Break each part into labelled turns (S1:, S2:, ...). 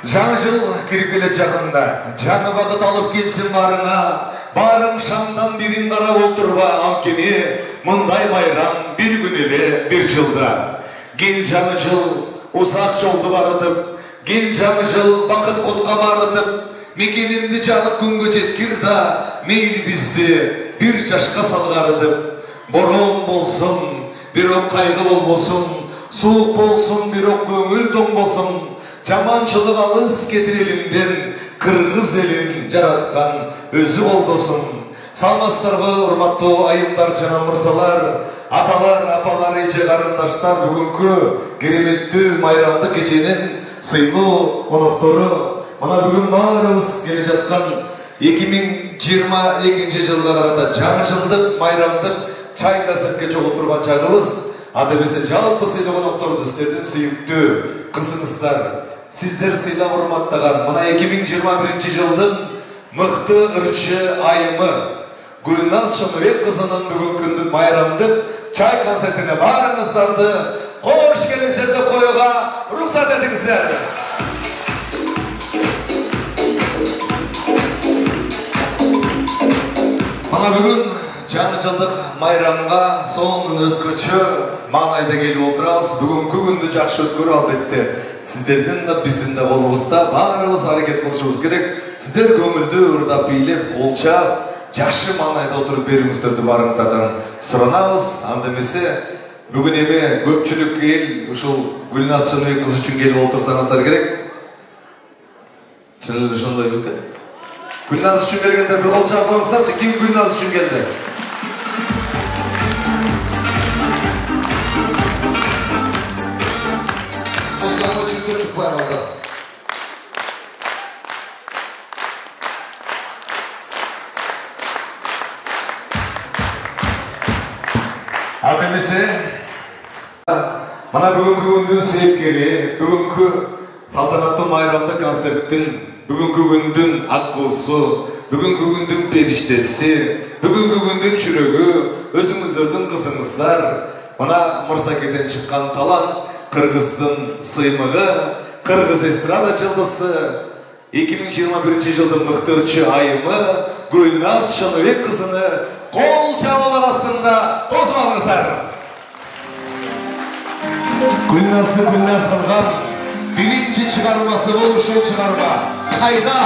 S1: Жаңы жыл кирип келе жакында, жаңы багыт алып келсин барыңа, барың шамдан бирин карап олтурба, анткени мындай майрам бир күн эле бир жылда. Кел жаңы жыл узак жолду барытып, кел жаңы жыл бакыт кутка барытып, мекенimди жанык күнгө жеткир да, мейли бизди бир жашка салгарытып. Борон болсун, бирок кайгы болбосун, суук болсун, бирок көңүл тоңбосун. Жаманчылык алыс кетир элимден, кыргыз элин жараткан өзү болдосун. Салмастарбы урматтуу айымдар жана мырзалар, аталар, апалар, эже карындаштар, бүгүнкү кереметтүү майрамдык кеченин сыйлуу коноктору. Мына бүгүн баарыбыз келе жаткан 2022 жылга карата жаңы жылдык майрамдык чай касетке чогулуп турган чагыбыз. Анда эмесе жалпы сыйлуу конокторду сиздердин сүйүктүү кызыңыздар, сиздер сыйлап урматтаган мына 2021 жылдын мыкты ырчы айымы Гүлназ Шыныбек кызынын бүгүнкү майрамдык чай концертине баарыңыздарды кош келиңиздер деп коюуга уруксат этиңиздер. Мына бүгүн жаңы жылдык майрамга сонун өзгөчө маанайда келип отурабыз. Бүгүнкү күндү жакшы өткөрүү албетте сиздердин да биздин да колубузда. Баарыбыз аракет кылышыбыз керек. Сиздер көңүлдү ырдап бийлеп, колчап, жакшы маанайда отуруп берүүңүздөрдү баарыңыздардан суранабыз. Анда эмесе бүгүн эми көпчүлүк эл ушул Гүлназ Шыныбек кызы үчүн келип отурсаңыздар керек. Чын эле ошондой беле. Гүлназ үчүн келгендер бир кол чаап коюңуздарчы. Ким Гүлназ үчүн келди? Музыканы очень көп байралды. Ал эмесе мына бүгүнкү күндүн себепкери, бүгүнкү салтанаттуу майрамдык концерттин, бүгүнкү күндүн аккуусу, бүгүнкү күндүн периштеси, бүгүнкү күндүн чүрөгү, өзүңүздөрдүн кызыңыздар, мына Мырзакеден чыккан талант, Кыргыздын сыймыгы, Кыргыз эстрада жылдызы, 2021 жылдын мыкты ырчы айымы Гүлназ Шыныбек кызыны кол чабуулар астында тосуп алыңыздар. Гүлназды Гүлназ кылган биринчи чыгармасы бул ушул чыгарма. Кайда?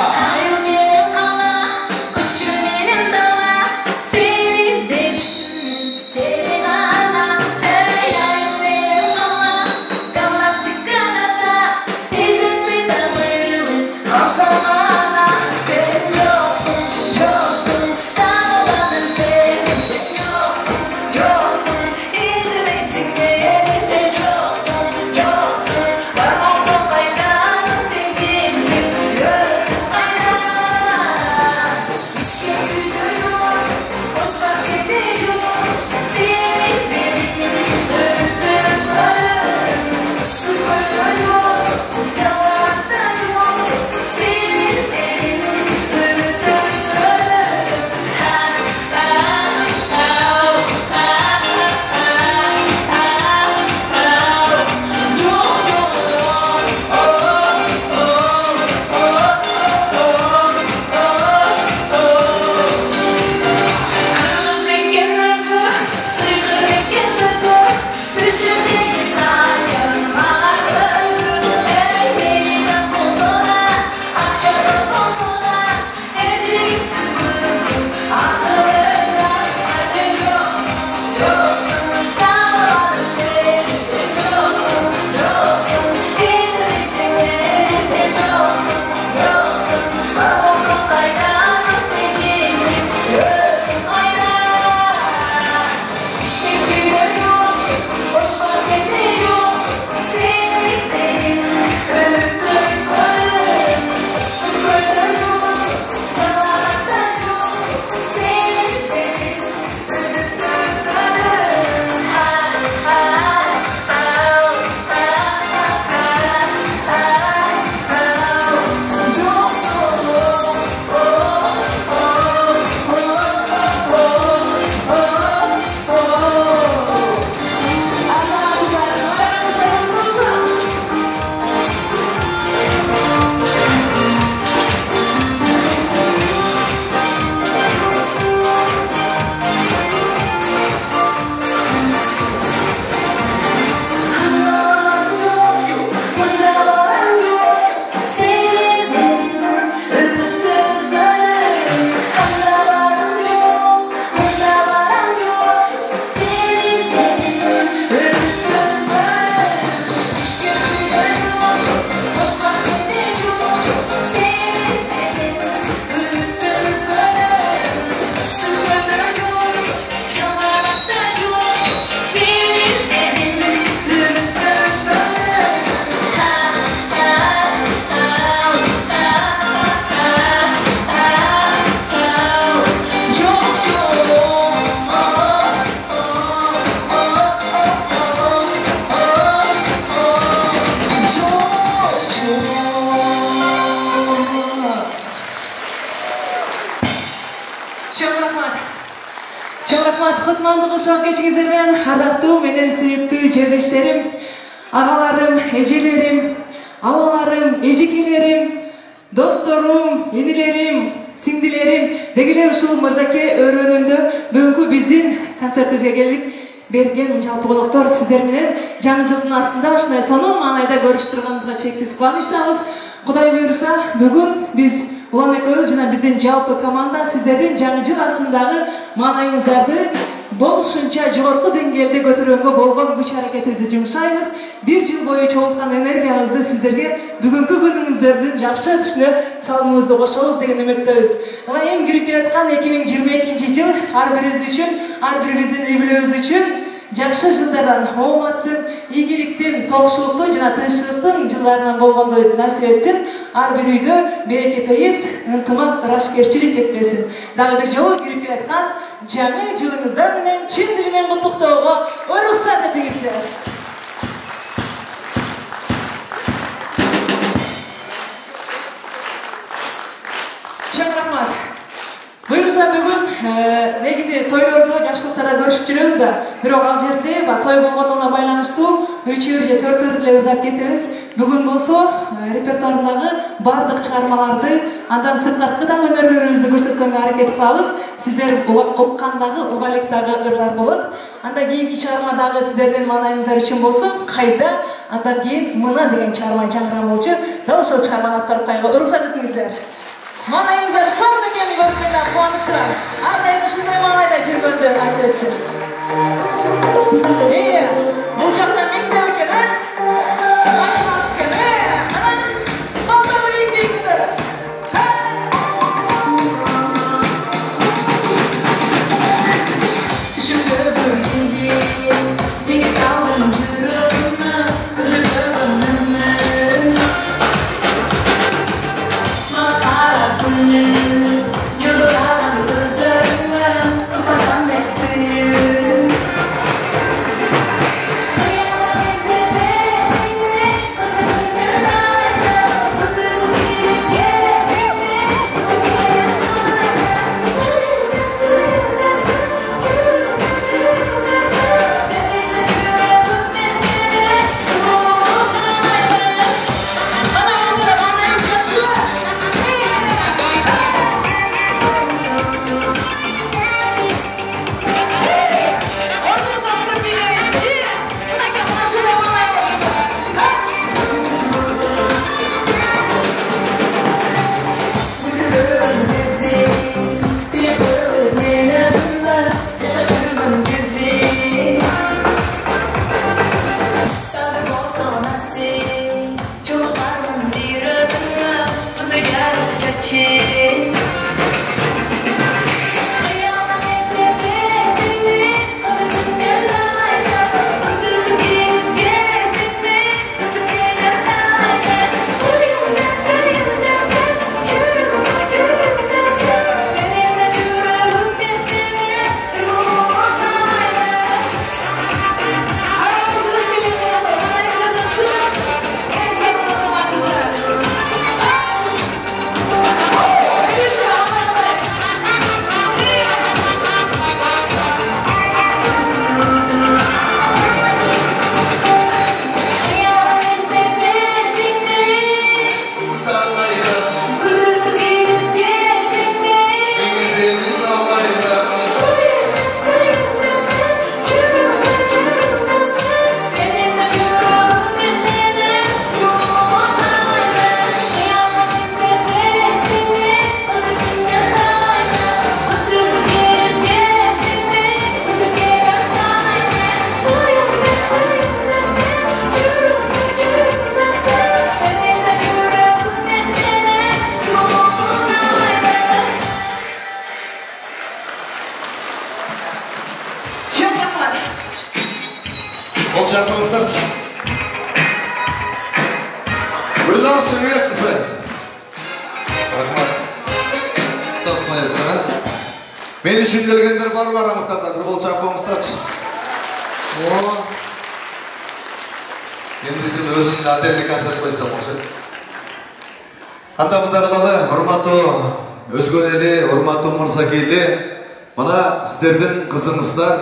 S2: Çok rahmat, kutmandığı şu an geçinizlerden ardaktуу menen sүйүктүү жерлештерим, агаларым, эжелерим, абаларым, эжекелерим, досторум, инилерим, сиңдилерим, дегеле ушул Мырзаке өрөөнүндө бүгүнкү биздин концертибизге келип берген жалпы коноктор сиздер менен жаңы жылдын астында ушундай сонун маанайда көрүшүп турганыбызга чексиз кубанычтабыз. Кудай буйруса, бүгүн биз Улан экөөбүз жана биздин жалпы команда сиздердин жаңы жыл астындагы маанайыңыздарды болушунча жогорку деңгээлде көтөрүүгө болгон күч аракетибизди жумшайбыз. Бир жыл бою чогулткан энергиябызды сиздерге бүгүнкү күнүңүздөрдүн жакшы өтүшүнө салымыбызды кошобуз деген үмүттөбүз. Эми кирип келаткан 2022 жыл ар бирибиз үчүн, ар бирибиздин үй бүлөбүз үчүн жакшы жылдардан, ооматтын, ийгиликтин, тоокчулуктун жана тынччылыктын жылдарынан болгондой насип этсин. Ар бир үйдө береке пейиз, ынтымак, ырашкерчилик кетпесин. Дагы бир жолу кирип келаткан жаңы жылыңыздар менен чын дилимен куттуктоого уруксат этиңиздер. Чоң рахмат. Буйруса бүгүн негизи тойлордо жакшылыктарда көрүшүп жүрөбүз да, бирок ал жерде той болгондугуна байланыштуу 3 же 4 эле ырдап кетебиз. Бүгүн болсо репертуардагы бардык чыгармаларды, андан сырткаты да өнөрлөрүбүздү көрсөткөнгө аракет кылабыз. Сиздер уккандагы, угалыктагы ырлар болот. Андан кийинки чыгармадагы сиздердин маанайыңыздар үчүн болсо, кайда, андан кийин мына деген чыгарма жаңырам болчу. Дал ошол чыгарманы аткарып кайга уруксат этиңиздер. Маанайыңыздар сонун экенин көргөндө кубанып турам. Ар дайым ушундай маанайда жүргөндө насип этсин. Бул жакта мектеп экен, машина экен, анан колдорду ийгилиңиздер. Түшүмдө бир жиги, теги салдым жүрөгүмө, күзөтөмүн.
S1: Men üçün келгендер бар арамыздарда, bir qol çarpamızdarçı. Endi için özümle atellik asar koysam olacak. Anda bunda kılalı, hormatı özgöneli, hormatı Mırsakeli, Мына сіздердің қызыңыздар,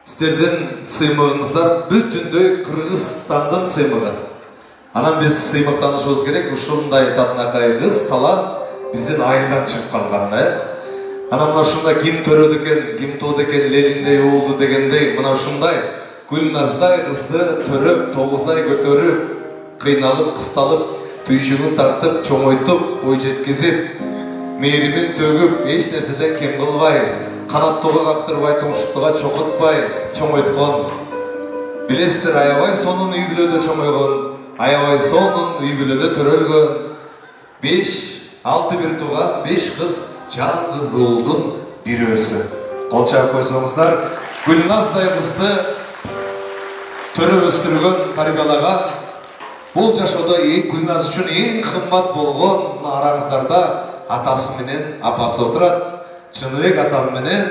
S1: сіздердің сыймығыңыздар бүтіндей Қырғызстанның сыймығы. Анан біз сыймықтанышымыз керек, ушундай татынакай кыз талант бізден айынан шығып қалған. Ана мына шунда ким төрөдү экен, ким тууду экен, Лениндей болду дегендей, мына ушундай Гүлназдай кызды төрөп, 9 ай көтөрүп, кыйналып, кысталып, түйшүгүн тартып, чоңойтуп, бой жеткизип, мейримин төгүп, эч нерседен кем кылбай, канаттууга кактырбай, тумшуктууга чокутпай, чоңойткон. Билесиздер, аябай сонун үй бүлөдө чоңойгон, аябай сонун үй бүлөдө төрөлгөн. 5-6 бир тууган, 5 кыз, жалгыз уулдун бир өзү. Кол чаап койсоңуздар, Гүлназдай кызды төрө өстүргөн, тарбиялаган. Бул жашоодо Гүлназ үчүн эң кымбат болгон араңыздарда атасы менен апасы отурат. Чыныбек атам менен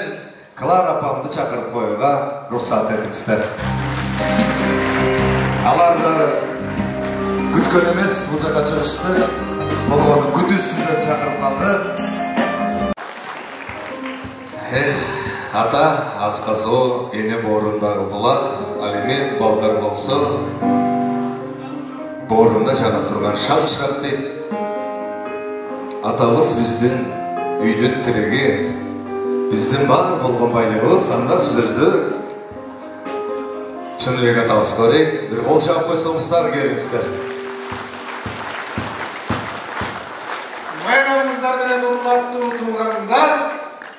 S1: Клара апамды чакырып коюуга уруксат этиңиздер. Аларды күткөн эмес, бул жака чыгышты. Болгону күтүүсүздөн чакырып калды. Ата асказо, эне боорундағы булат, ал эми балдар болсо боорунда жанып турган шам-шырақ дейт. Атабыз биздин үйдүн тиреги, биздин бар болгон байлыгыбыз, анда сөздү Чыныбек атабыз көрейик. Бир кол чаап койсоңуздар, келиңиздер.
S3: Байрамыңыздар менен урматтуу туугандар,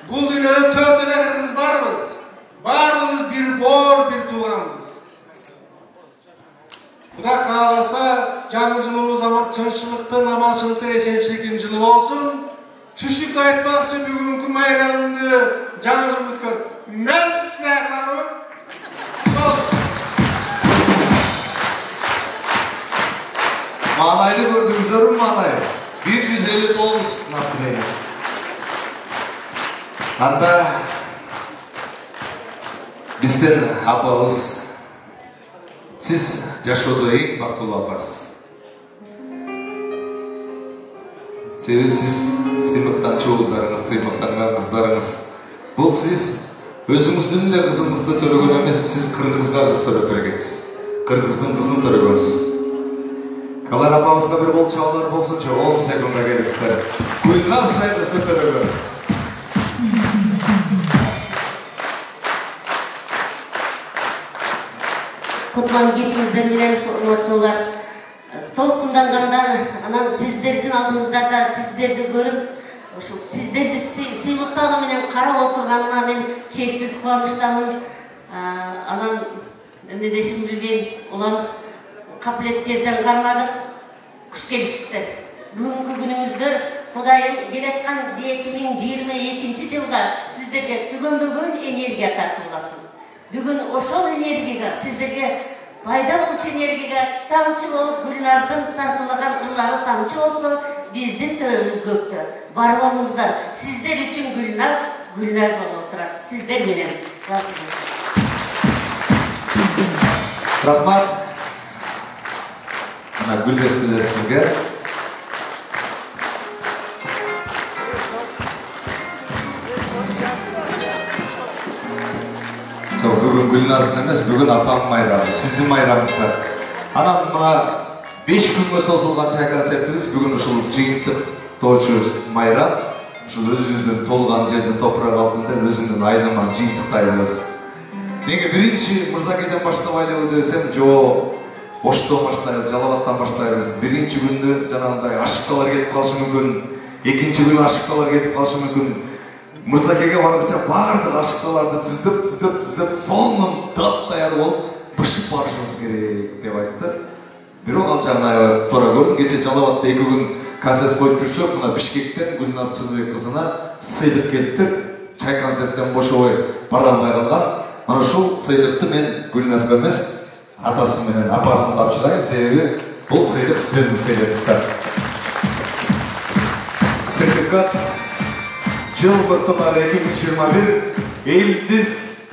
S3: бул дүйнөдө 4 эле кыргыз барбыз. Баарыбыз бир боор, бир тууганбыз. Кудай кааласа, жаңы жылыбыз аман тынччылыктын, аманчылыктын, эсенчиликтин жылы болсун. Түшүк айтмакчы бүгүнкү майрамды жаңы жыл бүткөн. Мәссәләм.
S1: Малайды көрдүңүздөрбү, малай? 159 настроение. Анда биздин апабыз, сиз жашоодо эң бактылуу апасыз. Себеби сиз сыймыктан чогулдарыңыз, сыймыктанган кыздарыңыз. Бул сиз өзүңүздүн эле кызыңызды төрөгөн эмес, сиз кыргызга кыз төрөп бергенсиз. Кыргыздын кызын төрөгөнсүз. Клара апабызга бир кол чабуулар болсунчу, 10 секундга келиңиздер. Гүлназдай кызды төрөгөн.
S4: Кутлан кесиңиздер менен, урматтуулар, толкундангандан, анан сиздердин алдыңыздарда сиздерди көрүп, ошол сиздерди сыйлыктагы менен карап отурганына мен чексиз кубанычтамын. Анан эмне дешимди билбейм, улам каплет жерден кармадык. Куш келипсиздер. Бүгүнкү күнүңүздөр Кудайым келаткан 2022 жылга сиздерге түгөнбөгөн энергия тартылгасын. Бүгін ошол энергияга, сиздерге пайда болчу энергияга тамчы болуп, Гүлназдын тартылган ыллары тамчы болсо, биздин төбөбүз көктө. Барбаңыздар, сиздер үчүн Гүлназ болуп отурат. Сиздер менен.
S1: Рахмат. Ана Гүлбестилер сизге. Бүгін Гүлназдын эмес, бүгін апам майрамы, сиздин майрамыңыздар. Анан мына 5 күнгө созулган чай концертибиз бүгүн ушул жыйынтык тоочу майрам, ушул өзүбүздүн толган жердин топурак алтында өзүңдүн айламан жыйынтыктайбыз. Неге биринчи Мырзакейден баштабайлыбы десем, жо Оштон баштайбыз, Жалалаттан баштайбыз. Биринчи күндө жанагындай ашыкталар кетип калышы мүмкүн, экинчи күнү ашыкталар кетип калышы мүмкүн. Мырзакейге баргыча бардык ашыкталарды түздөп, сонун дап-даяр болуп, бышып барышыбыз керек деп айтты. Бирок ал жагын аябай туура көрдүм. Кече Жалалатта 2 күн концерт коюп жүрсөк, мына Бишкектен Гүлназ Чыныбек кызына сыйлык кеттик. Чай концерттен бошобой баргандай калган. Mana ушул сыйлыкты мен Гүлназга эмес, атасы менен апасын тапшырайын, себеби бул сыйлык сиздердин сыйлыгыңыздар. Сертификат жыл мыктылары 2021 элдин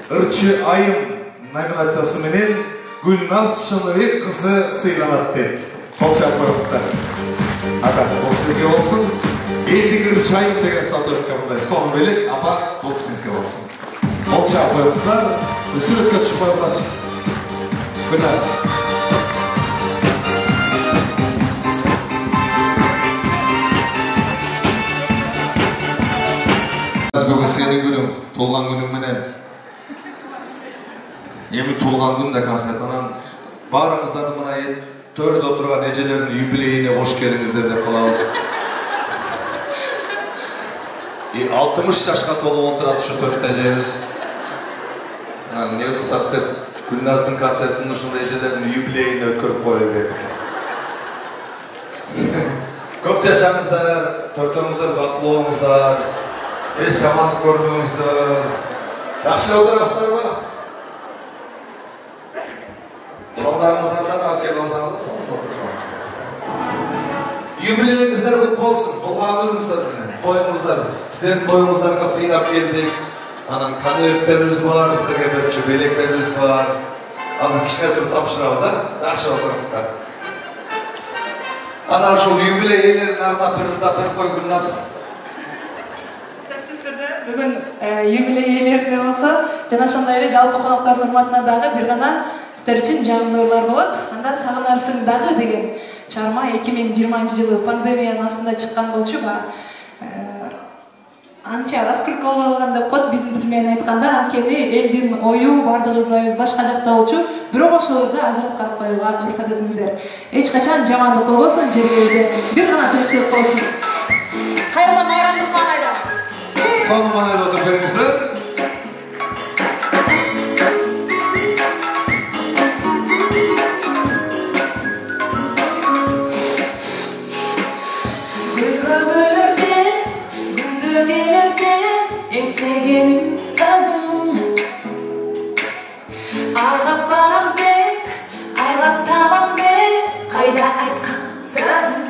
S1: ырчы айым номинациясы менен Гүлназ Чыныбек кызы сыйланат деп. Кол чаап коюңуздар. Ата, бул сизге болсун. Элдин ырчы айым деген суретке мындай соң белек, апа, бұл сізге болсын. Ол шағып қойыңыздар, суретке түсіп қойыңыздар. Гүлназ. Бүгін сенің күнің, туылған күнің менен. Емі туылған күн де концертанан барыңыздар мына төрде отырған эжелердің юбилейіне қош келіңіздер деп қалауыз. 60 жашқа толы отырады şu төртте эжебиз. Не қылсақ деп Гүлназдың концертінің ушундай эжелердің юбилейіне өткөрүп коелу деп. Көп жашаңыздар, төртөөңүздөр бактылуу болуңуздар. Еш жамандық көрмеңіздер. Жақсы отырасыздар ма? Жолдарыңыздардан алып алсаңыздар соны отырыңыздар. Юбилейіңіздер құтты болсын. Туған күніңіздер менен, тойыңыздар. Сіздердің тойыңыздарга сыйнап келдик. Анан конверттерибиз бар, сіздерге берүүчү белектерибиз бар. Азыр кичине туруп тапшырабыз, жақсы отырыңыздар. Ана ушул юбилей ээлерин арнап берип кой Гүлназ.
S2: Бүгін юбилей иелеріне болса, жана ошондой эле жалпы коноктордун урматына дагы бир гана сиздер үчүн жаңылуулар болот. Анда сагынарсың дагы деген чыгарма 2020-жылы пандемиянын астында чыккан болчу. Анча раскрытка болгон деп коет биздин тил менен айтканда, анткени элдин ою, бардыгыбыздын оюбуз башка жакта болчу. Бирок ошолорду азыр аткарып коюуга уруксат этиңиздер. Эч качан жамандык болбосун жерибизде. Бир гана тынччылык болсун. Кайрылган майрамдык маанайда.
S1: Соны манайда отырып беріңіздер.
S2: Көңілімде, күнді келерде, еңсегенім өзің. Айлап барам деп, айлап табам деп, қайда айтқан сөзің.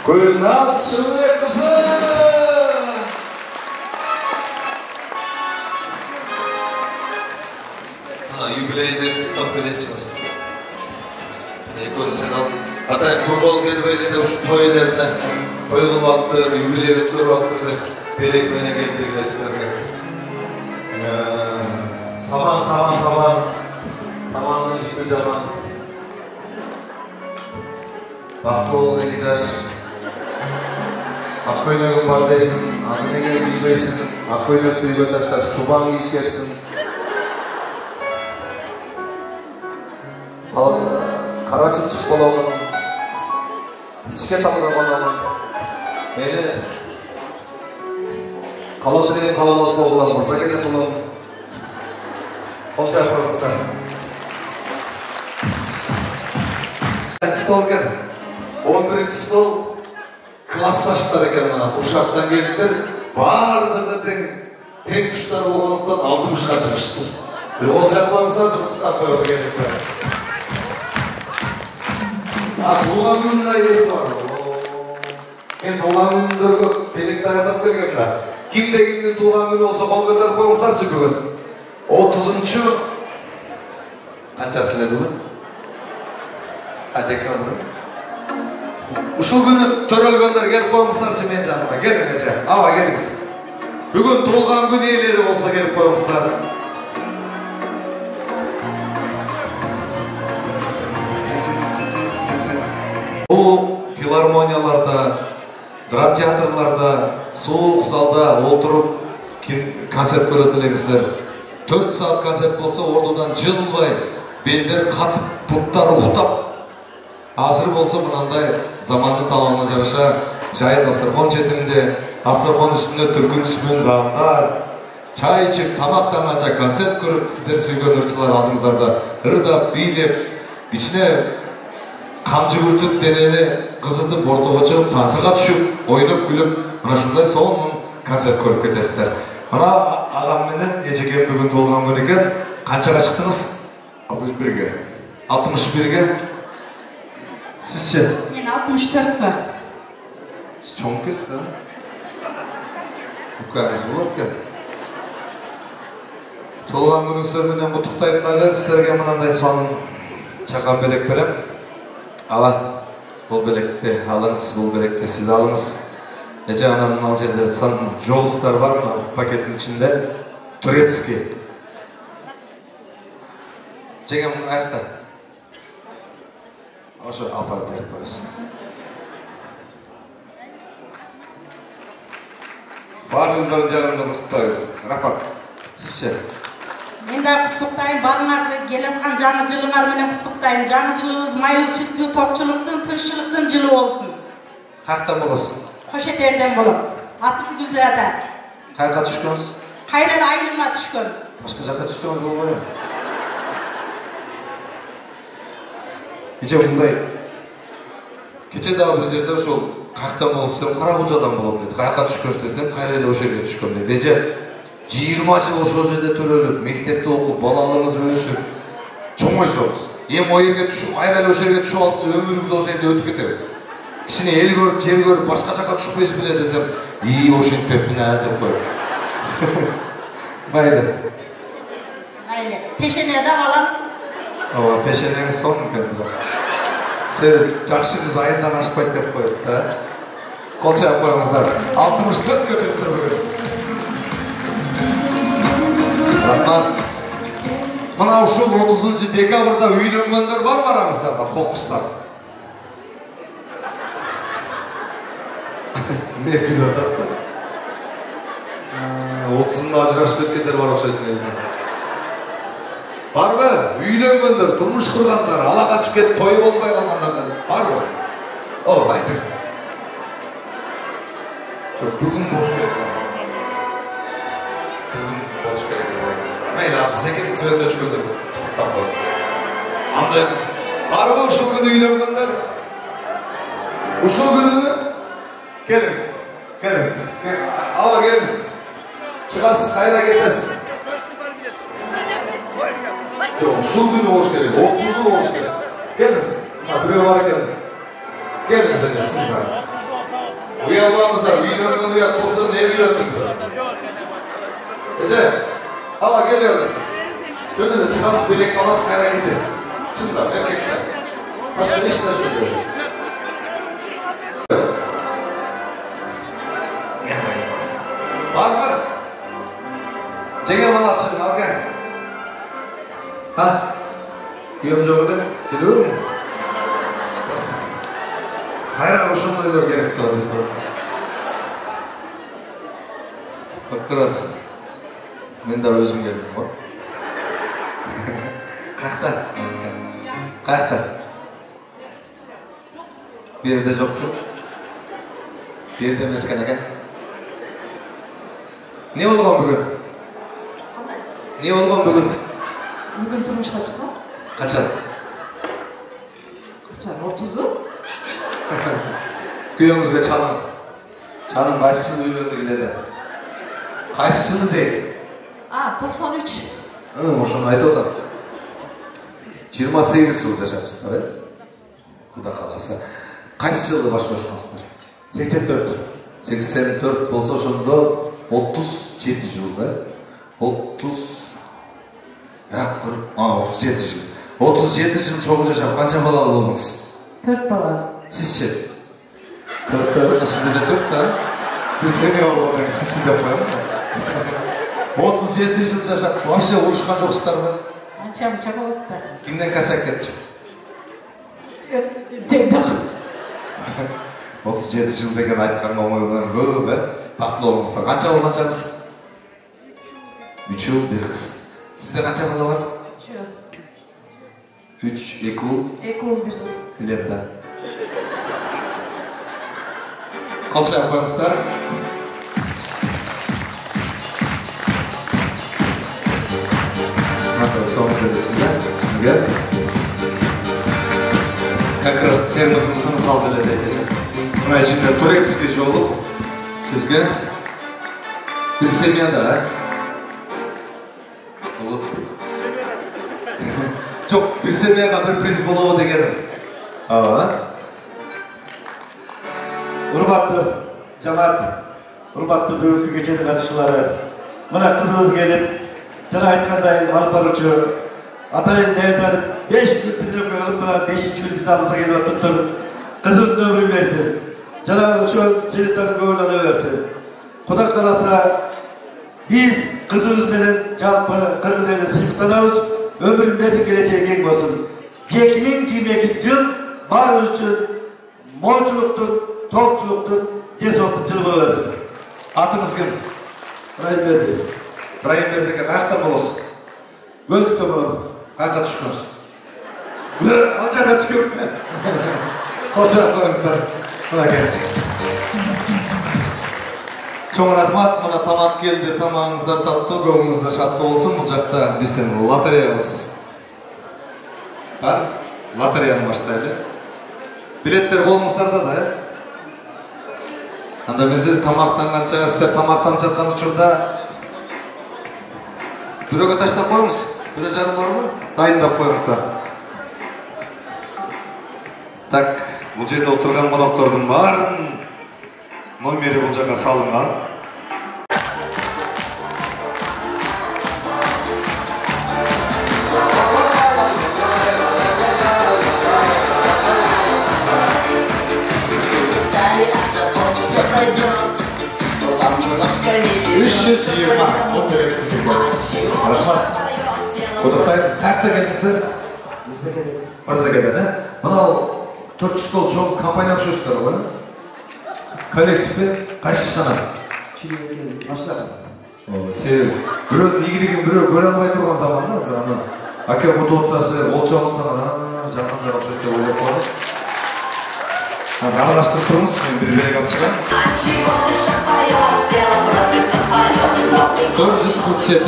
S1: Gülnaz Şılı kızı. Ana юбилейде öpület çıkasın. Sen al. Hatta kurban gelmeyle uç toylarına koyulum attır, юбилей ötürü attır da belek mene geldi sizlerge. Saban. Sabanın üstü caman. Baklı oğlu ne gideceğiz? Akkoyunluğun bardaysın, adını gelip bilmeysin, Akkoyunluğun tüyü taşlar, şuban giyip gelsin. Рачымчык боламын. Ишке таңдаманамын. Мени қалатырен қалалап болған мырза кетіп болам. Қонса қоймаса. Стол кен. 11-ci stol klassaşlar eken bana. Uşaktan geldiler. Bardығы тең тұштар болғандықтан 60-ға шығышты. Ол жақпаңыздар жұқтықтан қойылды келесі. Туған күніне есі бар. Мен туған күндер көп белек дайындап берген да. Кімде-кімнің туған күні болса қол көтеріп қойыңыздаршы бүгін. 30-ші қаншасылы бүгін? Декабрь. Ушул күнү төрөлгөндөр келип коюңуздарчы мен жаныма. Келиң эже. Аба келиңиз. Бүгүн туулган күн ээлери болсо келип коюңуздар. Бул филармонияларда, драм театрларда, суук залда отуруп концерт көрөт элеңиздер. 4 саат концерт болсо ордудан жылбай, белдер катып, буттар уктап. Азыр болса мынандай заманның талабына жараша жай дастархан четинде, дастархан үстүнө түркүн түспөн даамдар, чай ичип, тамак таманча концерт көрүп, сиздер сүйгөн ырчылар алдыңыздарда ырдап, бийлеп, кичине камчы күртүп, денени кызытып, ортого чыгып, тансыга түшүп, ойноп күлүп, мына ушундай сонун концерт көрүп кетесиздер. Мына агам менен эжекем бүгүн туулган күн экен. Канчага чыктыңыз? 61-ге. 61-ге. Sizce?
S2: Мен 64-ка.
S1: Siz çok kesin. Kukkağınız bu olurken. Tolgan günüңүздөр менен куттуктайм дагы сиздерге мынандай сонун чакан белек берем. Ала, бул белекти алыңыз, бул белекти сиз алыңыз. Эже анан ал жерде сан жолуктар бар мына пакеттин ичинде. Турецкий. Жеңем аякта. Ошо апарып берип коесуң. Баарыңыздын жанында куттуктайбыз. Рахмат. Сизче?
S5: Мен да куттуктайм, баарыңарды келаткан жаңы жылыңар менен куттуктайм. Жаңы жылыбыз майлуу сүттүү токчулуктун, тынччылыктын жылы болсун.
S1: Каяктан болосуң?
S5: Кош этерден болом. Атым Гүлзада.
S1: Каяка түшкөнсүз?
S5: Кайран айылыма түшкөн.
S1: Башка жакка түшсөңүз болбойбу? Кече мындай. Кече дагы бир жерде ошол каяктан болуп десем, Каракужадан болом дейт. Каяка түшкөнсүз десем, кайра эле ошол жерге түшкөн дейт. Эже 20 жыл ошол жерде төлөлүп, мектепте окуп, балалыгыңыз өсүп, чоңойсоңуз. Эми о жерге түшүп, кайра эле ошол жерге түшүп алса, өмүрүңүз ошол жерде өтүп кетеби. Кичине эл көрүп, жер көрүп, башка жакка түшпөйсүз беле десем, ошентип мына деп коет. Майли.
S5: Майли. Пешенеде балам.
S1: Ооба, пешенеңиз сонун экен бирок. Сен жакшы кыз айындан ашпайт деп коет да. Кол чаап коюңуздар. 64-кө чыктыр бүгүн. Рахмат. Мына ушул 30 декабрда үйлөнгөндөр барбы араңыздарда, кокустар? Не күлүп атасыздар? 30-да ажырашып кеткендер бар окшойт эле. Барбы? Үйлөнгөндөр, турмуш кургандар, ала качып кетип той болбой калгандар барбы? О, айтың. Бүгүн бош керек. Бүгүн бош керек. Мейли, асыз экен сөйт өчкөндөр туктап кой. Андай барбы ушул күнү үйлөнгөндөр? Ушул күнү келиңиз. Келиңиz. Ала келиңiz. Чыгасыз, кайра кетесиз. Ушул күнү болуш керек, 30-у болуш керек. Келиңиz. Бирөө бар экен. Келиңиz эже, сиз бар. Уялбаңыздар, үйлөнгөн уят болсо не үйлөндүңүздөр? Эже, ала келиңиz. Жөн эле чыгасыз, белекти аласыз, кайра кетесиз. Чындап, эркекче. Башка эч нерсе жок. Барбы? Жеңе балачыгын алган. Ha? Kuyum jok эле, келүүмү? Кайра ошондойлор керек болот. Как-раз мен да өзүм келдим го. Каяктан? Bir yerde yoktu. Bir yerde emesken eken. Ne olgan bugün? Ne olgan bugün?
S2: Bugün turmuşqa chiqqan.
S1: Kaçan?
S2: Qachon? 30'u?
S1: Kuyuğumuzga çalın. Çalın kaçsız uyuyordu gidedi. Kaçsızı değil.
S2: A, 93.
S1: Oşunu aytı odan. 28 yıl yaşamışlar. Kuda kalasa. Kaç yılda baş başkanısınlar?
S3: 84.
S1: 84 bolsa oşunda 37 yılda. 37 yıl. 37 yıl çok yaşam. Kança balalı olmuş?
S2: 4 balası.
S1: Sizce? 44. Sizde de 4 tane. Bir sene olmadı. Sizce de yapmayalım mı? 37 yıl yaşam. Vapşe uğraşkan çoksuzlar mı?
S2: Ancha bo'ldi.
S1: Kimden kaçak ketdi? 37 yıl degan aytkan olmadan böyle baklı olmuşlar. Kança olacağız? 3 yıl bir kız. Sizde kança bala var? 3, 2 yıl.
S2: 2 yıl bir kız.
S1: Bilem ben. Kalça yapmışlar. Hatta son sizge. Как раз termosumuzun kaldırdı dedi. Buna içinde Turek skeci olup sizge bir semiyada ha. Olup. Çok bir seviye kadar priz buluğu degedim. Evet.
S3: Hurmatlı cemaat, hurmatlı bugünkü gecenin katışçıları. Buna kızınız gelip, sana aytkanday alıp barıcı, atayın değerden 5 gün dinlep koyalım da 5. gün bizi alırsa gelip tuttur. Kızınızın ömrünü versin. Cenab-ı şu seyirlerin gönlünü versin. Kuda kalasa biz kızınız benim çalpı kırgız elini sıyıklanıyoruz. Ömrümüzün geleceği genç olsun. Yekimin giymeki yıl var için molçuluktun, tokçuluktun, gezotun çılgı versin.
S1: Atınız kim?
S3: Rahim verdi.
S1: Rahim Berdi'ye kaçta olsun?
S3: Gördük de bunu.
S1: Kaçta düşkünüz?
S3: Acaba çıkıyor mu?
S1: Koça koymuşlar. Buna geldi. Çok rahmat, bana tamam geldi, tamamınızda tatlı, göğümüzde şatlı olsun. Bu çakta bizim lotereyamız. Var, lotereyanın başlaydı. Biletler kolumuzlarda da. Anda bizi tamaktangança, sizler tamaktan çatkan uçurda büröge taşlap koymuş. Bürö canım var mı? Dayındap koymuşlar. Так, бұл жерде отырған қонақтардың барын номері бұл жаққа салынған. Құдықтай тәкті келдіңсің? Мырза келеді. Мынау 400 стол çoğu kampanya açıyorlar ama kolektifi kaç tane?
S3: Başlar.
S1: Sen bir ilgili bir göre almaya durgan zamanda hazır ama aka bu totsası olça olsana canlar okşayıp oynayıp koydu. Hazır araştırıp durmuş birbirine kapışkan. 447.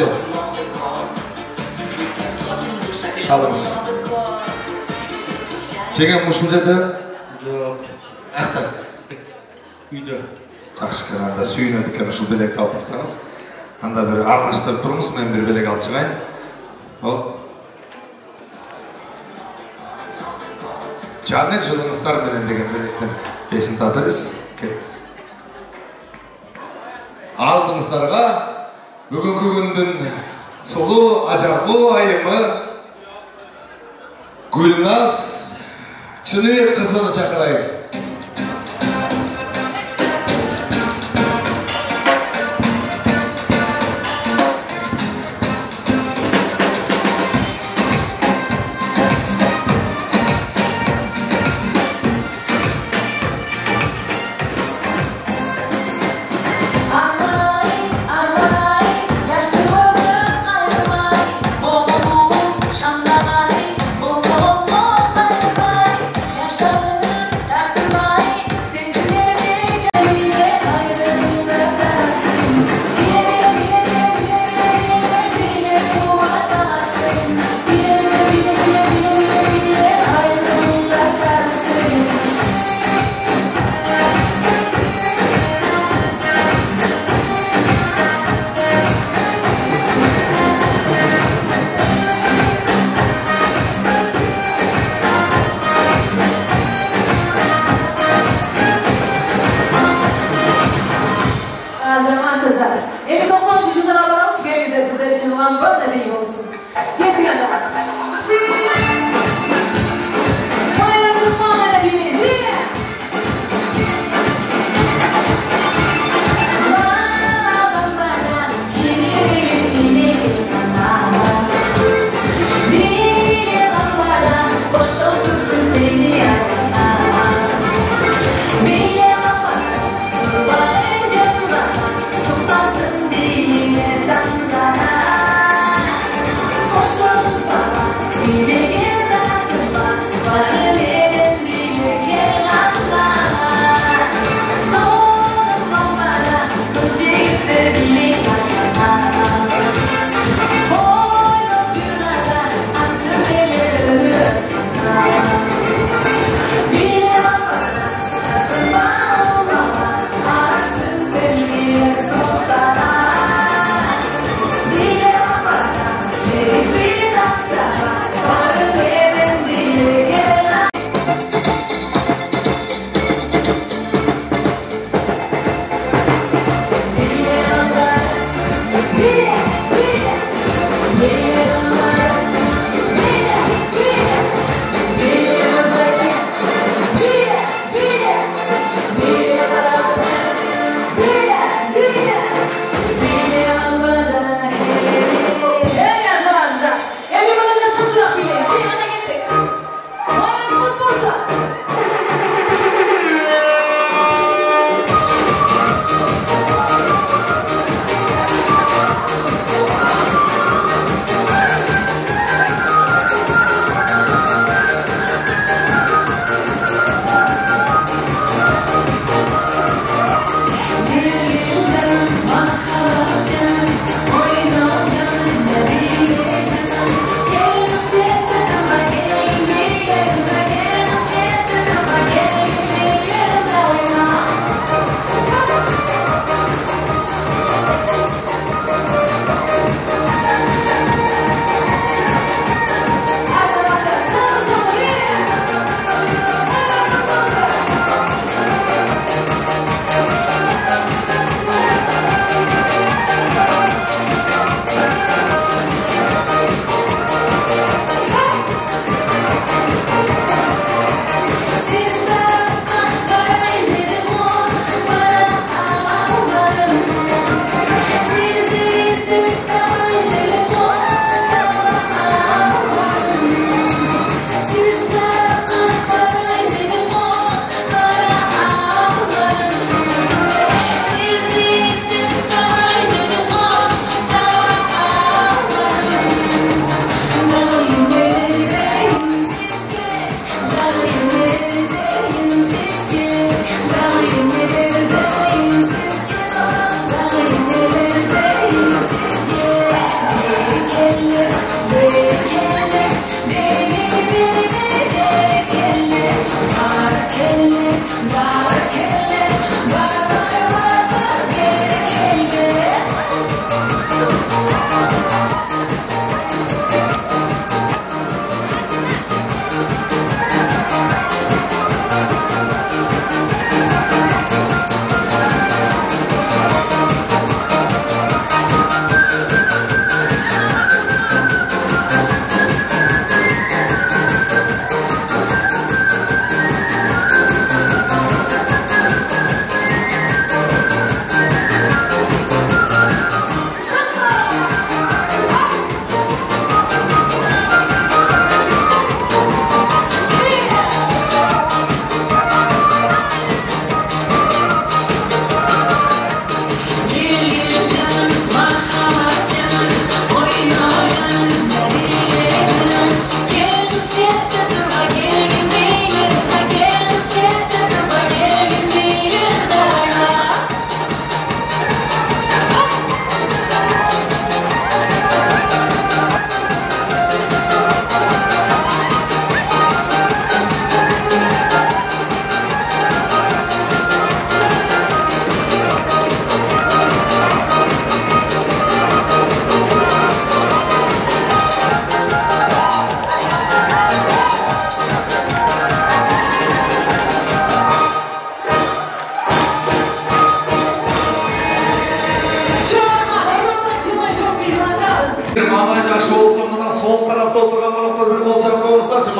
S1: Alınız. Çeken muşuncadı?
S3: Yok.
S1: Aktar.
S3: Uydu.
S1: Akşıkır anda suyuna diken şu bilek alırsanız anda bir arlaştırıp durmuş ben bir bilek alıp çıkayım. O. Canet жылыңыздар менен деген билектен есін татырыз. Алдыңыздарға бүгінгі күндің сұлу ажарлы айымы Gülnaz Çınıver kızını çakırayım.
S6: Yaşanır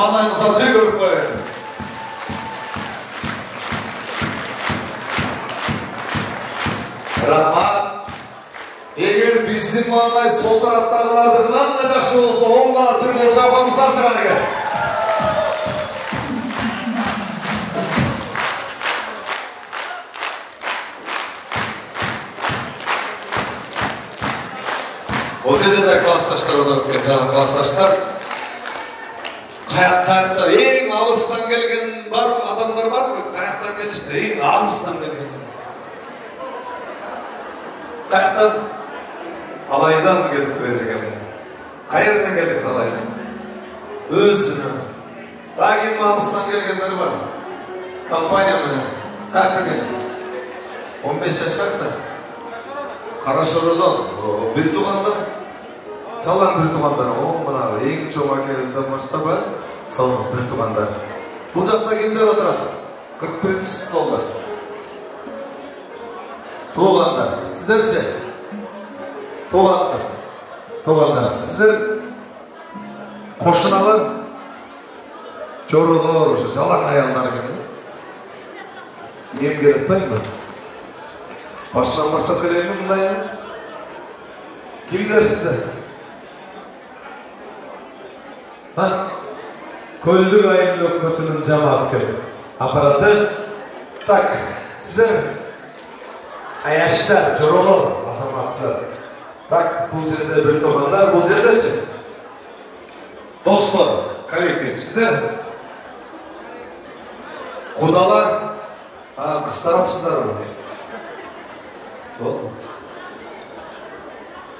S1: Manayınıza bir görüp koyun. Rahmat. Eğer bizim manay sol taraftağılardıklar ne жақсы olsa onlara bir olsa yapamızlar çıkarıge. O жерде de klastaşlar olur, klastaşlar. Kayakta en alıstan gelgen var mı? Adamlar var mı? Kayaktan gelişti en alıstan gelgen. Kayaktan alaydan gelip durecek emin. Kayırdan geldik alaydan. Özünü. Daha kim alıstan gelgenleri var mı? Kampanya mı ne? Kayaktan geldik. 15 yaş kaçta? Karaşoru'dan. Bir tuğandan. Çalan bir tuğandan. O bana en çok akıllısı başta var. Son bir tuğandan. Bu zakta kimler oturad? 41. stolda. Tuğandan. Sizlerce? Tuğandan. Sizler koşunalar. Çorular, çalan ayağlar gibi. Yem gerekmez mi? Baştan başta kalemi bunda ya. Kimler size? Ha? Köldük ayın lokmatının cemaat köyü. Aparatı tak. Sizler ayaşlar, çorolu, asamatsızlar. Tak, bu yerde bir tokanlar, bu yerde çık. Dostlar, kolektif, sizler kudalar, kız tarafsızlar var.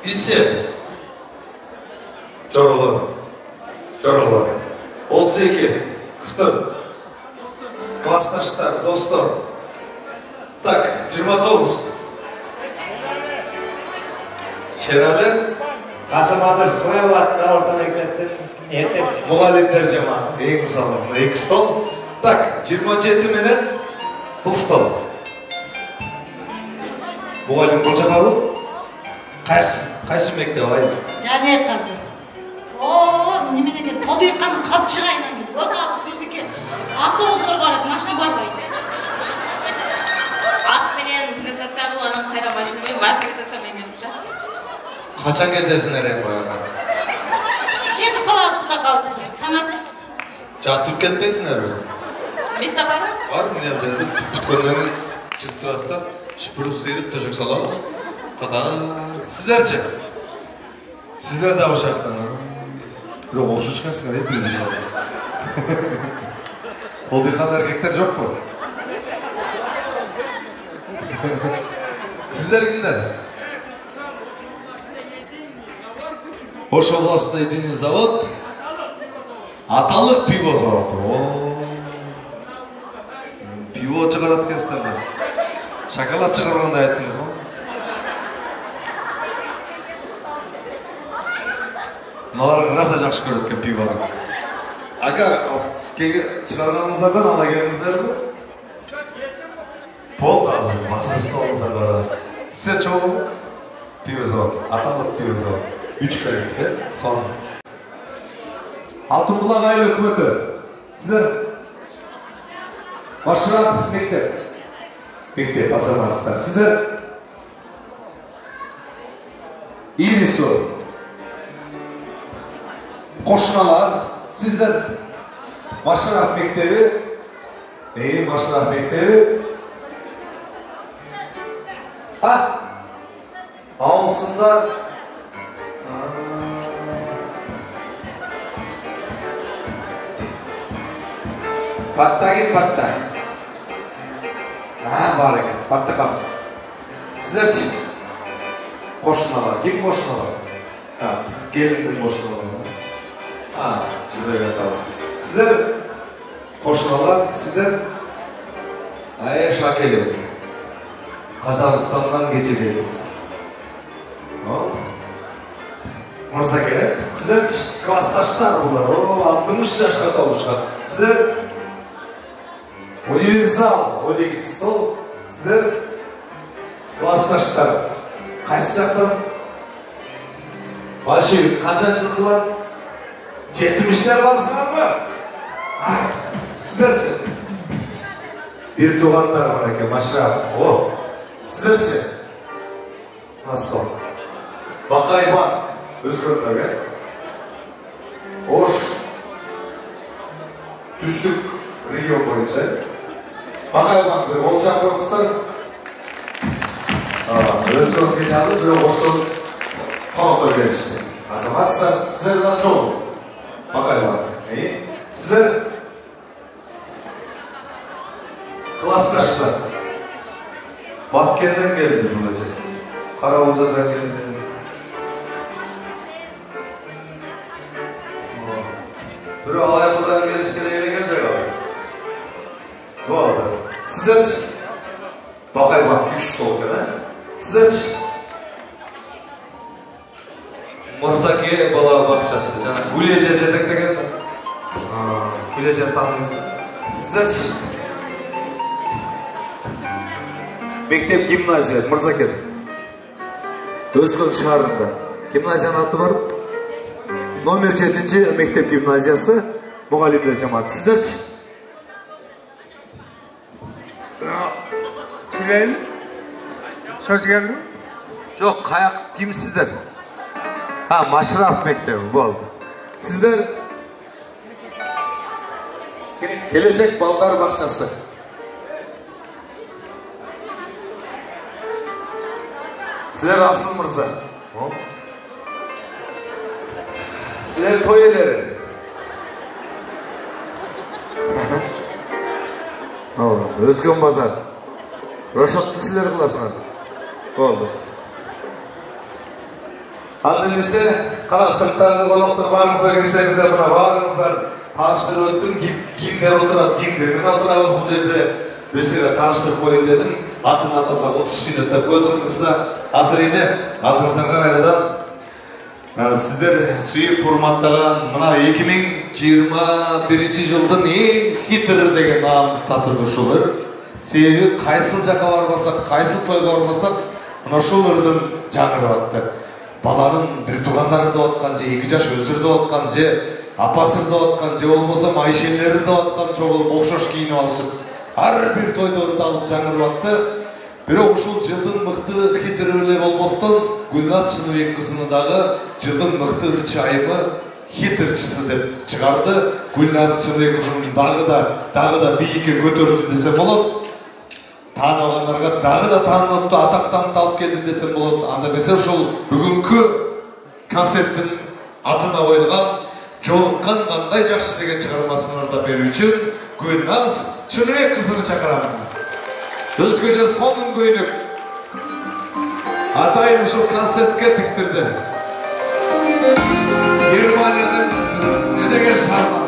S1: İsim Çorolu 32 44 Klasdaşlar, dostlar. Tak, 29 Şerali
S3: Kasımadır, Soyavat'ta orta mektepte
S1: Muhalifler cemaati en sağlamlı, en stol. Tak, 27 mene bu stol. Muhalif bolacak abi? Qaysi mektebi ayı?
S4: Cemiyet kazı. Oo, nimene geldi? Koduykanın kapçığayla geldi. Orada bizdeki avtobus var, maşına barbaydı. At bilen presatlar olanın kayra başını ben var presatlar men geldi.
S1: Kaçan geldesin nereye koyağa?
S4: Жеті қала ашқыда қалыпсың. Тамақ.
S1: Жатып кетпейсіңдер бе?
S4: Места бар ма?
S1: Бар мына жерде бүткөндөн кийин чыгып турасыздар. Шыпырып сыйрып төшөк салабыз. Катар. Сиздерчи? Сиздер да ошақтан. Бирок окшошкансыңар эпилиңер. Толдыйхан эркектер жокпу? Сиздер кимдер? Ош областында единый завод, аталық пиво заводы. Пиво чыгарат экенсиздер. Шоколад чыгаргандай айттыңыз го. Мыналар раса жакшы көрөт экен пивону. Ака, чыгарганыңыздардан ала келиңиздерби? Болду азыр, максат столуңуздар барасыз. Сиздер чогуу? Пиво завод, аталық пиво завод. 3 коллектив, son. Altınbulak Aile Hükümeti. Sizler Başırak Mektep basamazlar. Sizler İrisu Koşunalar. Sizler Başırak Mektebi Başırak Mektebi Ağusunda Pattagin patta. Var ekan, patta kam. Sizlerchi? Qo'shnilar, kim qo'shnilar? Gelinning qo'shnilari. Juda yaxshi. Sizlar qo'shnilar, sizlar Shakeli. Qozog'istondan kecha keldingiz. Mirza kerak. Sizlar klassdoshlar bular. 60 yoshga to'lishgan. Sizlar Universal, 12 stol. Sizler klassdoshlar. Qaysi yoqdan? Bolshevik qancha qilgan? 70'ler barsizlarmi? Sizlerchi? Bir tuğanlar var ekan, mashrab. Sizlerchi? Nasıl? Baqayban o'zgartirga. Osh. Tushlik region bo'yicha. Baqayban bir o'lchab qo'ymizlar. O'zgartirganlar bir o'shdan qonatga berishdi. Asamasa sizlardan cho'q. Baqayban. Sizler klastaşlar. Batkent'ten geldi bunca. Karaolca'dan geldi. Biri Alayako'dan gelişken eyle geldi abi. Bu arada. Sizler için. Bakay bak, güç soğuk ya. Sizler için. Marsaki bala bakçası. Gülece cedekte geldi. Gülece tanrınızda. Sizler için. Mektep gimnaziya, Mırzaket. Özgün şaharında. Gimnaziyanın adı var. Номер 7 mektep gimnaziyası. Muğalimler cemaati. Sizler için.
S3: Süleyin. Söz geldi mi?
S1: Yok, kayak kim sizler? Ha, Maşraf mektebi bu oldu. Sizler Gelecek Ballar Bahçesi. Sizler Asıl Mırza. Sizler Toyeleri. Özgün Bazar. Roşatlı sizler kılasın. Oldu. Annemize Karasık'tan konuktur bağınıza girsenize buna bağınızlar. Tanıştırı öttüm, kimler oturad, kimler. Ben oturabız bu жерде. Mesela tanıştırıp koyayım dedim. Atını atasa 30 sünnetті koydырыңызda. Азыр эне атыңыздарға қайрадан сіздер сүйіп құрматтаған мына 2021 жылдың ең хитр деген намды татырушылар. Себебі қайсыл жаққа бармасақ, қайсыл тойға бармасақ, мына шулардың жаңғырып атты. Баланың бір туғандары да отқан же, 2 жаш өздері да отқан же, апасы да отқан же, болмаса майшелері да отқан жоғылып, оқшош киініп алышып, ар бір тойды ұрталып жаңғырып атты. Бирок ушул жылдын мыкты хитриле болбостон, Гүлназ Чыныбекқызыны дагы жылдын мыкты ырчайымы хитрчысы деп чыгарды. Гүлназ Чыныбекқызын дагы да бийикке көтөрдү десе болот. Тааныбагандарга дагы да таанытты, атактанды алып келди десе болот. Анда эмесе ушул бүгүнкү концерттин атына коюлган Жолуккан кандай жакшы деген чыгармасын ырдап берүү үчүн Гүлназ Чыныбекқызыны чакырамын. Özgöce sonun koyunup atayım şu konsertke tiktirdi. Germanya'dan nedege şarma.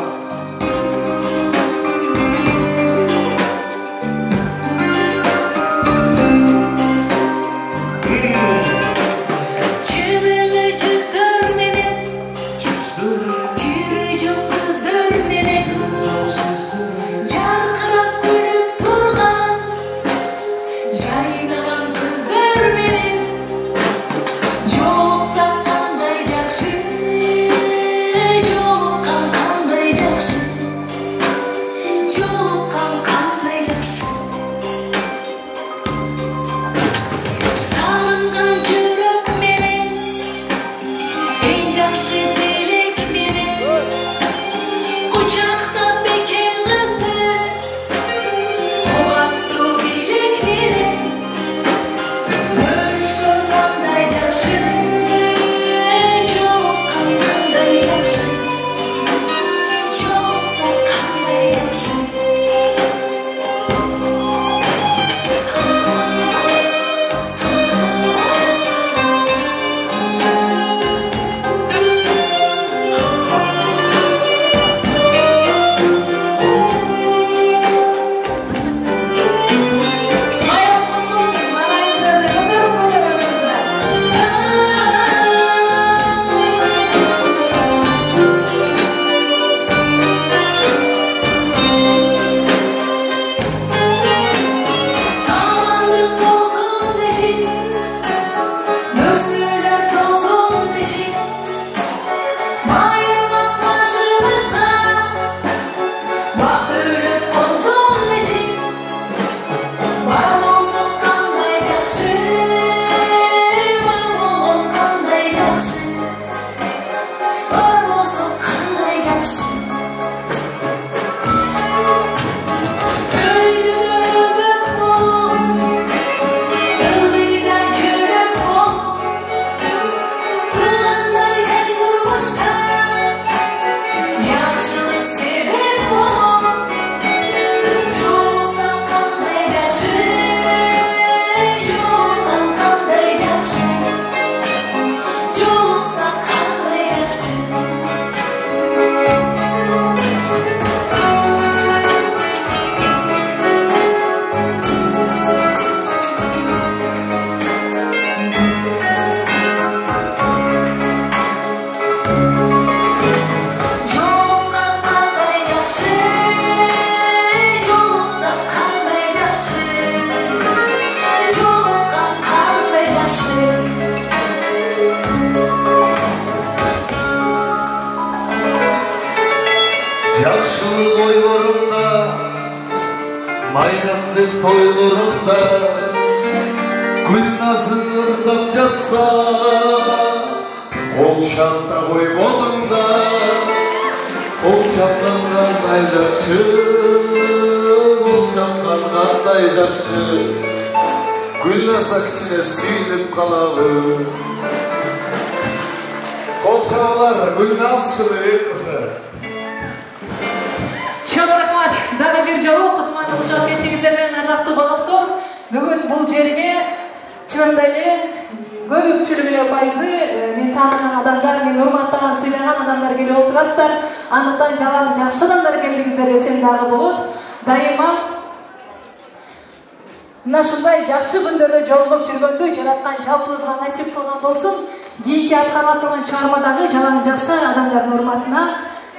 S6: Joluksan qanday
S1: Жақшылық ойларымda, майрамдық тойларымда, гүл назың ырдап жатса, қол шапта қой бодыңда, қол шапқан қандай жақшы, қол шапқан қандай жақшы, гүл аса кішіне сүйініп қалалы. Қол шабалар, гүл насшылы қызы.
S2: Чоң рахмат. Дағы бір жолу құтманы ұшақ кечіңіздермен арнақты қонақтар. Бүгін бұл жерге шынында эле көпчүлүк эле пайызы мен тааныган адамдар, мен урматтаган, сыйлаган адамдар келип отурасыздар. Андыктан жалаң жакшы адамдар келдиңиздер десем дагы болот. Дайыма мына ушундай жакшы күндөрдө жолугуп жүргөндө жараткан жалпыбызга насип кылган болсун. Кийинки аткарыла турган чыгармадагы жалаң жакшы адамдардын урматына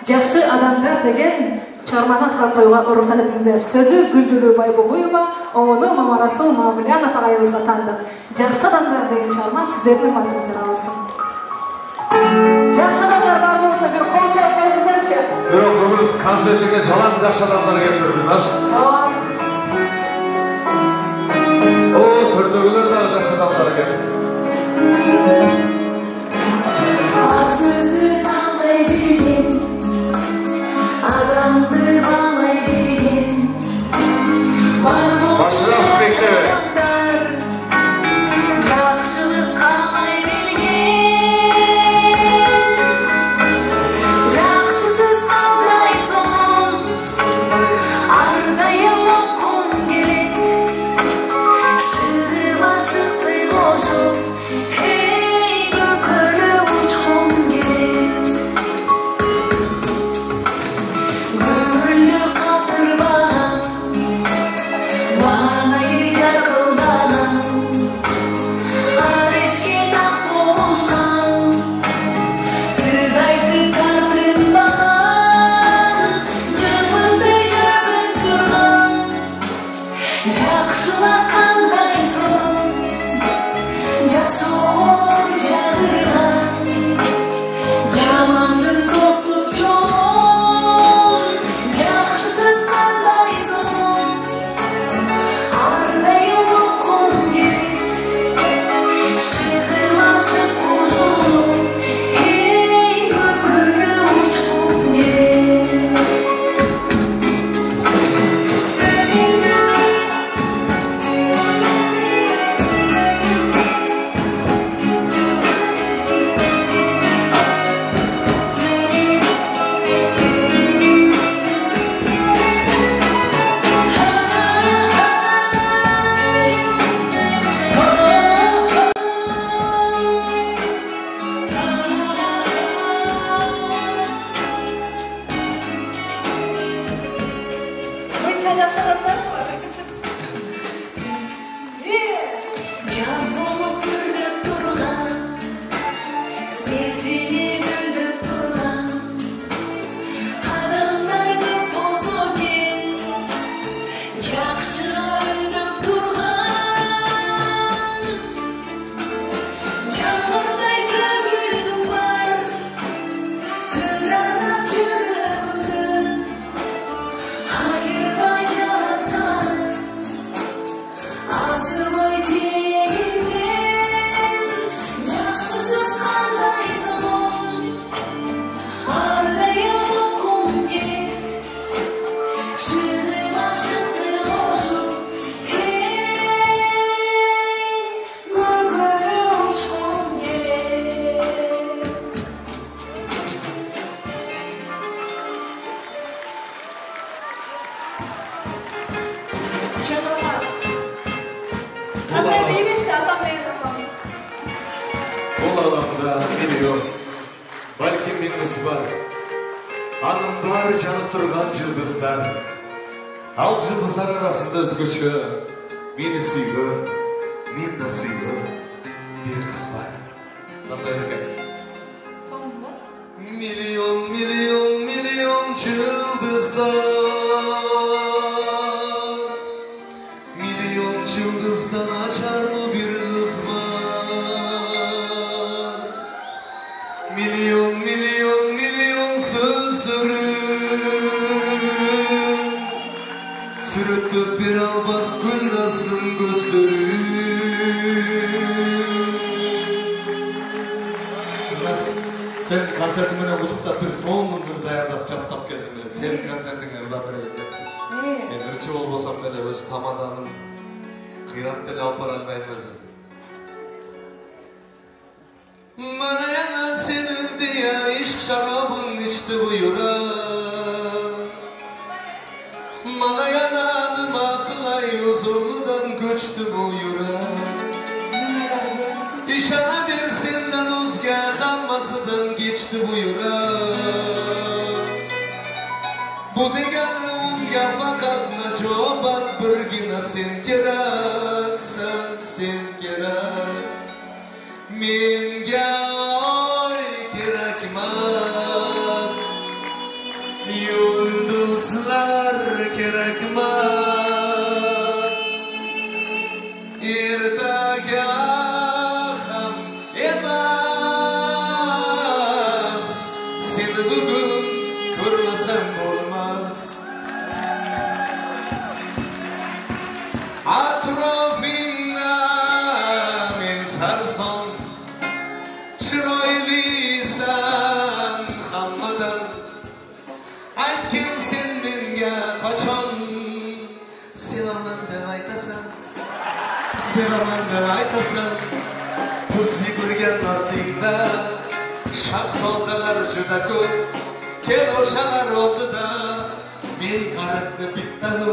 S2: жакшы адамдар деген чыгарманы аткарып коюуга уруксат этиңиздер. Сөзү Гүлдүлүү Байбогуева, оңуну Мамарасул Мамулянов агайыбызга таандык. Жакшы адамдар деген чыгарма сиздердин урматыңыздар алсын. Жакшы адамдар бар болсо бир кол чалып коюңуздарчы.
S1: Бирок бүгүн концертке жалаң жакшы адамдар келип жүрмүз. О, төрдөгүлөр дагы жакшы адамдар келип.
S6: Sözü tanlay bilgin, adamdı bağlay bilgin.
S1: Başlayalım, bekle.
S6: Жақшылық қалай білген, жақшысыз қалдайсың, ардайым оқым керек, шырып ашықтай қошып.
S1: Бұл аламда мені жоқ, бәлкім меңіз бар. Аның бары жанып тұрған жылдыздар. Ал жылдыздар арасында өзгөчө мені сүйгө, мен да сүйгө бір қыз бар. Қандай екен? Миллион, миллион, миллион жылдыздар. Миллион жылдыздан ажарлы бір қыз бар. Миллион, миллион, миллион сөздері konsertim менен куттуктап бир сонун даярдап жаттап келдим эле. Сенин концертиңе ырдап берейин депчи. Мен ырчы болбосом деле өзү тамаданын кыйрат деле алып бара албайм өзү. Mana yana sevildi ya ishq şarabın içti bu yürek. Mana yana nima qilay huzurludan ko'chdi bu yürek. İşara bir senden o'zga hammasından geçti bu yürek. Bu degani unga faqat najobat birgina sen keraksan, sen kerak. Menga oy kerakmas, yulduzlar kerakmas, ertaga ham emas, seni bugun ko'rmasam bo'lmas. Atrofingda men sarson, chiroylisan hammadan. Aytgin sen menga qachon sevaman deb aytasan, sevaman deb aytasan. Qiz yugurgan ortingda shahzodalar juda ko'p. Kel o'shalar oldida men qaratni bittalu,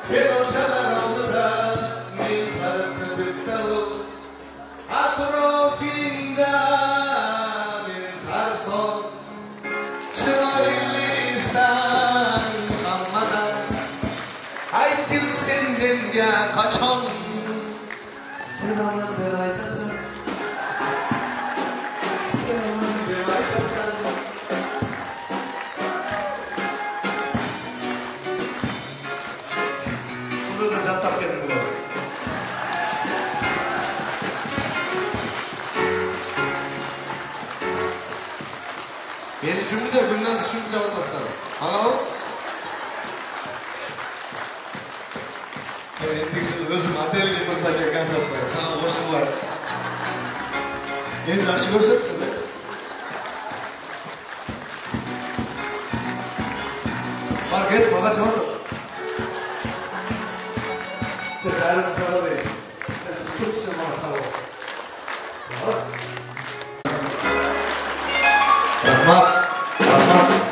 S1: kel o'shalar oldida men qaratni bittalu. Atrofingda men sarson, chiroylisan hammadan. Aytgin sen menga qachon sevaman deb aytasan, sevaman deb aytasan. Şunu da jаттап келдим bular. Beni düşünmüze, bundan düşünmüze vataslar. Anladın? Endi şimdi özüm atelye masaya konsert koyayım. Sana boşum var. Endi yaxshi ko'rsatdim de. Fark et, bana çağırdı. Teşekkür sana değil. Sen tutuşun bana tamam. Rahmat,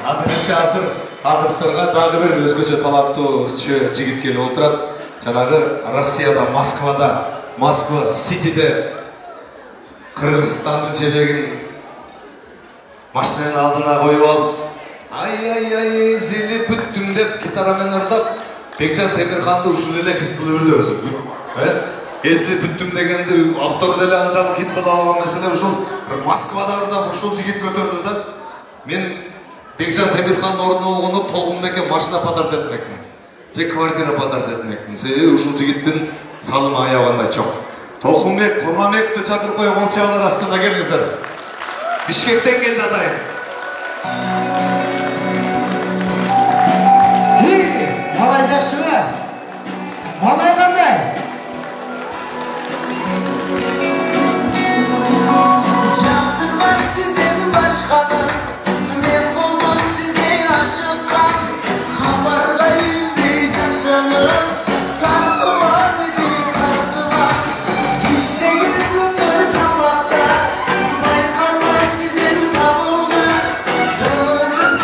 S1: адырчы азыр адырсырга дагы бир өзгөчө талаптуу жигит келип отурат. Жанагы Россияда, Москва Ситиде Кыргызстандын желегин машинанын алдына коюп алып, ай зили бүттүм деп гитара менен ырдап, Бекжан Темирханды ушул эле хит кылып жүрдү өзү. Эзли бүттүм дегенди автор деле анчалык хит кыла алган меселе ушул Москвада ырдап ушул жигит көтөрдү да. Мен Бекжан Темирхандын ордуна болгондо Толкунбекке машина подарок этмекмин. Же квартира подарок этмекмин. Себеби ушул жигиттин салымы аябандай чоң. Толкунбек Курманбековду чакырып коюп, кол чабалар астында келиңиздер. Бишкектен келди атайын.
S7: Малай жакшыбы? Малай кандай?
S6: Çaktırmak sizden başkanım, men buldum size aşıkkan. Habarga yüzde yaşanız, tartılar gibi tartılar. İstegiz götür sabahta, baykanlar sizden kavuldu. Dağızıp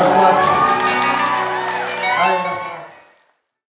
S6: Rahmat.